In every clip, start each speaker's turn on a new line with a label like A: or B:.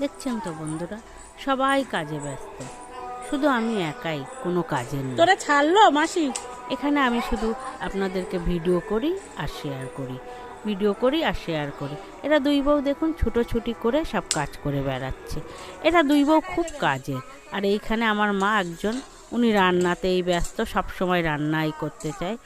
A: দেখছেন তো বন্ধুরা, সবাই কাজে ব্যস্ত, শুধু আমি একাই কোনো কাজের নেই।
B: তোরা ছাড়লো মাসি?
A: এখানে আমি শুধু আপনাদেরকে ভিডিও করি আর শেয়ার করি, ভিডিও করি আর শেয়ার করি। এরা দুই বউ দেখুন ছুটোছুটি করে সব কাজ করে বেড়াচ্ছে। এরা দুই বউ খুব কাজের। আর এইখানে আমার মা একজন, উনি রান্নাতেই ব্যস্ত, সবসময় রান্নাই করতে চায়,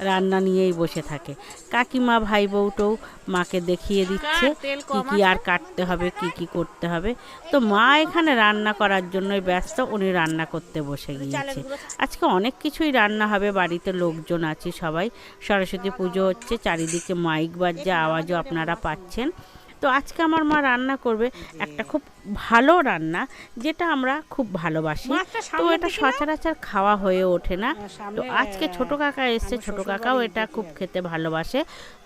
A: রান্না নিয়েই বসে থাকে। কাকিমা ভাই বউটাও মাকে দেখিয়ে দিচ্ছে কি কি আর কাটতে হবে, কি কি করতে হবে। তো মা এখানে রান্না করার জন্যই ব্যস্ত, উনি রান্না করতে বসে গিয়েছে। আজকে অনেক কিছুই রান্না হবে, বাড়িতে লোকজন আছে সবাই, সরস্বতী পুজো হচ্ছে, চারিদিকে মাইক বাজছে, আওয়াজও আপনারা পাচ্ছেন। তো আজকে আমার মা রান্না করবে একটা খুব ভালো রান্না, যেটা আমরা খুব ভালোবাসি। তো এটা সচরাচর খাওয়া হয়ে ওঠে না। তো আজকে ছোট কাকা এসছে, ছোট কাকাও এটা খুব খেতে ভালোবাসে।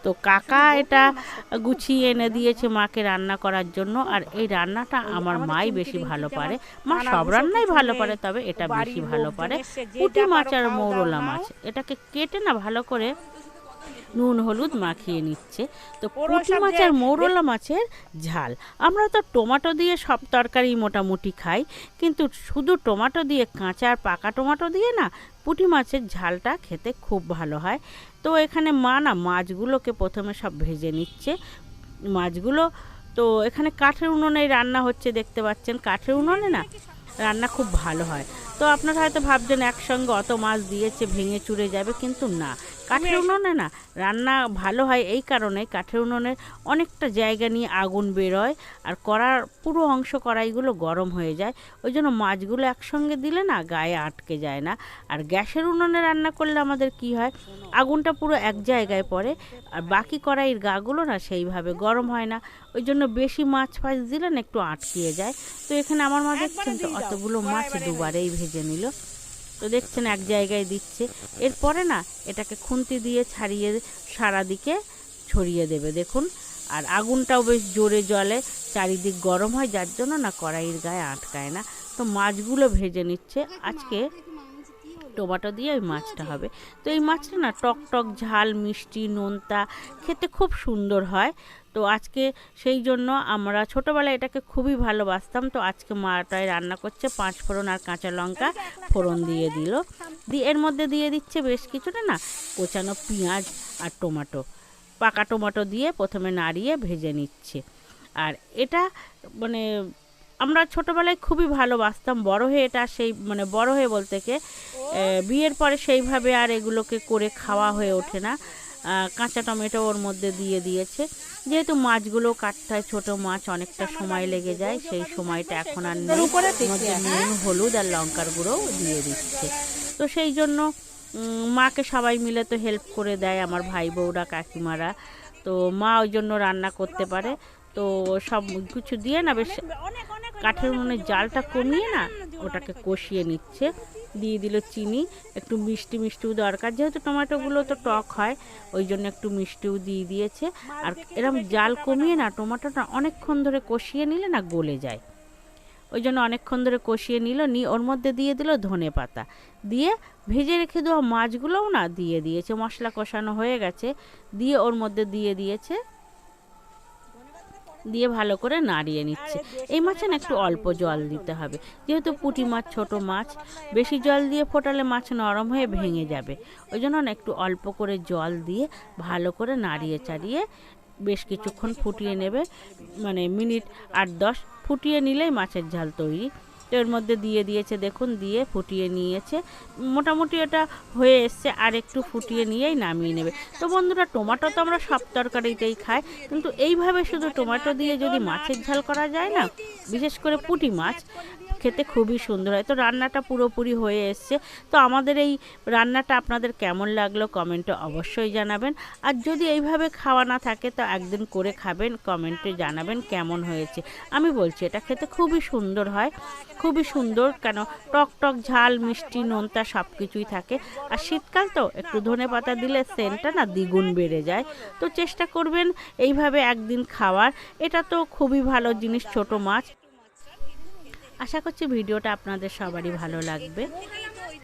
A: তো কাকা এটা গুছিয়ে এনে দিয়েছে মাকে রান্না করার জন্য। আর এই রান্নাটা আমার মাই বেশি ভালো পারে। মা সব রান্নাই ভালো পারে, তবে এটা বেশি ভালো পারে। পুঁটি মাছ আর মৌরলা মাছ, এটাকে কেটে না ভালো করে নুন হলুদ মাখিয়ে নিচ্ছে। তো পুঁটি মাছ আর মৌরলা মাছের ঝাল। আমরা তো টমেটো দিয়ে সব তরকারি মোটামুটি খাই, কিন্তু শুধু টমেটো দিয়ে, কাঁচা আর পাকা টমেটো দিয়ে না পুঁটি মাছের ঝালটা খেতে খুব ভালো হয়। তো এখানে মা না মাছগুলোকে প্রথমে সব ভেজে নিচ্ছে। মাছগুলো তো এখানে কাঠের উনুনে রান্না হচ্ছে, দেখতে পাচ্ছেন কাঠের উনুনে না রান্না খুব ভালো হয়। তো আপনারা হয়তো ভাবছেন একসঙ্গে অত মাছ দিয়েছে ভেঙে চুরে যাবে, কিন্তু না, কাঠের উনুনে না রান্না ভালো হয় এই কারণে, কাঠের উনুনের অনেকটা জায়গা নিয়ে আগুন বেরোয়, আর কড়ার পুরো অংশ কড়াইগুলো গরম হয়ে যায়। ওই জন্য মাছগুলো একসঙ্গে দিলে না গায়ে আটকে যায় না। আর গ্যাসের উনুনে রান্না করলে আমাদের কি হয়, আগুনটা পুরো এক জায়গায় পড়ে, আর বাকি কড়াইয়ের গাগুলো না সেইভাবে গরম হয় না। ওই জন্য বেশি মাছ ফাছ দিলে না একটু আটকিয়ে যায়। তো এখানে আমার মা দেখছেন তো অতগুলো মাছ দুবারেই ভেজে নিল। তো দেখছেন এক জায়গায় দিচ্ছে, এরপরে না এটাকে খুন্তি দিয়ে ছাড়িয়ে সারা দিকে ছড়িয়ে দেবে দেখুন। আর আগুনটাও বেশ জোরে জ্বলে, চারিদিক গরম হয়, যার জন্য না কড়াইয়ের গায়ে আটকায় না। তো মাছগুলো ভেজে নিচ্ছে। আজকে টমেটো দিয়ে ওই মাছটা হবে। তো এই মাছটা না টক টক ঝাল মিষ্টি নোনতা খেতে খুব সুন্দর হয়। তো আজকে সেই জন্য আমরা ছোটোবেলায় এটাকে খুবই ভালোবাসতাম। তো আজকে মাটাই রান্না করছে, 5 ফোড়ন আর কাঁচা লঙ্কা ফোড়ন দিয়ে দিল, দিয়ে এর মধ্যে দিয়ে দিচ্ছে বেশ কিছুটা না কোচানো পেঁয়াজ আর টমেটো, পাকা টমেটো দিয়ে প্রথমে নাড়িয়ে ভেজে নিচ্ছে। আর এটা মানে আমরা ছোটোবেলায় খুবই ভালোবাসতাম, বড় হয়ে এটা সেই মানে বড় হয়ে বলতে কে বিয়ের পরে সেইভাবে আর এগুলোকে করে খাওয়া হয়ে ওঠে না। কাঁচা টমেটো ওর মধ্যে দিয়ে দিয়েছে, যেহেতু মাছগুলো কাটতে হয়, ছোটো মাছ অনেকটা সময় লেগে যায়, সেই সময়টা এখন আর নেই। মধ্যে নুন হলুদ আর লঙ্কার গুঁড়োও দিয়ে দিচ্ছে। তো সেই জন্য মাকে সবাই মিলে তো হেল্প করে দেয়, আমার ভাই বউরা কাকিমারা। তো মা ওই জন্য রান্না করতে পারে। তো সব কিছু দিয়ে না বেশ কাঠের উনুনের জালটা কমিয়ে না ওটাকে কষিয়ে নিচ্ছে। দিয়ে দিল চিনি, একটু মিষ্টি মিষ্টিও দরকার, যেহেতু টমেটোগুলো তো টক হয়, ওই জন্য একটু মিষ্টিও দিয়ে দিয়েছে। আর এরকম জাল কমিয়ে না টমেটোটা অনেকক্ষণ ধরে কষিয়ে নিলে না গলে যায়, ওই জন্য অনেকক্ষণ ধরে কষিয়ে নিয়ে ওর মধ্যে দিয়ে দিল ধনে পাতা, দিয়ে ভেজে রেখে দেওয়া মাছগুলোও না দিয়ে দিয়েছে। মশলা কষানো হয়ে গেছে, দিয়ে ওর মধ্যে দিয়ে দিয়েছে, দিয়ে ভালো করে নাড়িয়ে নিচ্ছে। এই মাছে না একটু অল্প জল দিতে হবে, যেহেতু পুঁটি মাছ ছোট মাছ, বেশি জল দিয়ে ফোটালে মাছ নরম হয়ে ভেঙে যাবে। ওই জন্য না একটু অল্প করে জল দিয়ে ভালো করে নাড়িয়ে চাড়িয়ে বেশ কিছুক্ষণ ফুটিয়ে নেবে, মানে মিনিট 8-10 ফুটিয়ে নিলেই মাছের ঝাল তৈরি। তো এর মধ্যে দিয়ে দিয়েছে দেখুন, দিয়ে ফুটিয়ে নিয়েছে, মোটামুটি এটা হয়ে এসছে, আর একটু ফুটিয়ে নিয়েই নামিয়ে নেবে। তো বন্ধুরা, টমেটো তো আমরা সব তরকারিতেই খাই, কিন্তু এইভাবে শুধু টমেটো দিয়ে যদি মাছের ঝাল করা যায় না, বিশেষ করে পুঁটি মাছ, খেতে খুবই সুন্দর হয়। তো রান্নাটা পুরোপুরি হয়ে এসছে। তো আমাদের এই রান্নাটা আপনাদের কেমন লাগলো কমেন্টে অবশ্যই জানাবেন। আর যদি এইভাবে খাওয়া না থাকে তো একদিন করে খাবেন, কমেন্টে জানাবেন কেমন হয়েছে। আমি বলছি এটা খেতে খুবই সুন্দর হয়, খুবই সুন্দর, কেন টক টক ঝাল মিষ্টি নোনতা সব কিছুই থাকে। আর শীতকাল তো একটু ধনে পাতা দিলে সেন্টটা না দ্বিগুণ বেড়ে যায়। তো চেষ্টা করবেন এইভাবে একদিন খাওয়ার। এটা তো খুবই ভালো জিনিস, ছোট মাছ। আশা করছি ভিডিওটা আপনাদের সবারই ভালো লাগবে।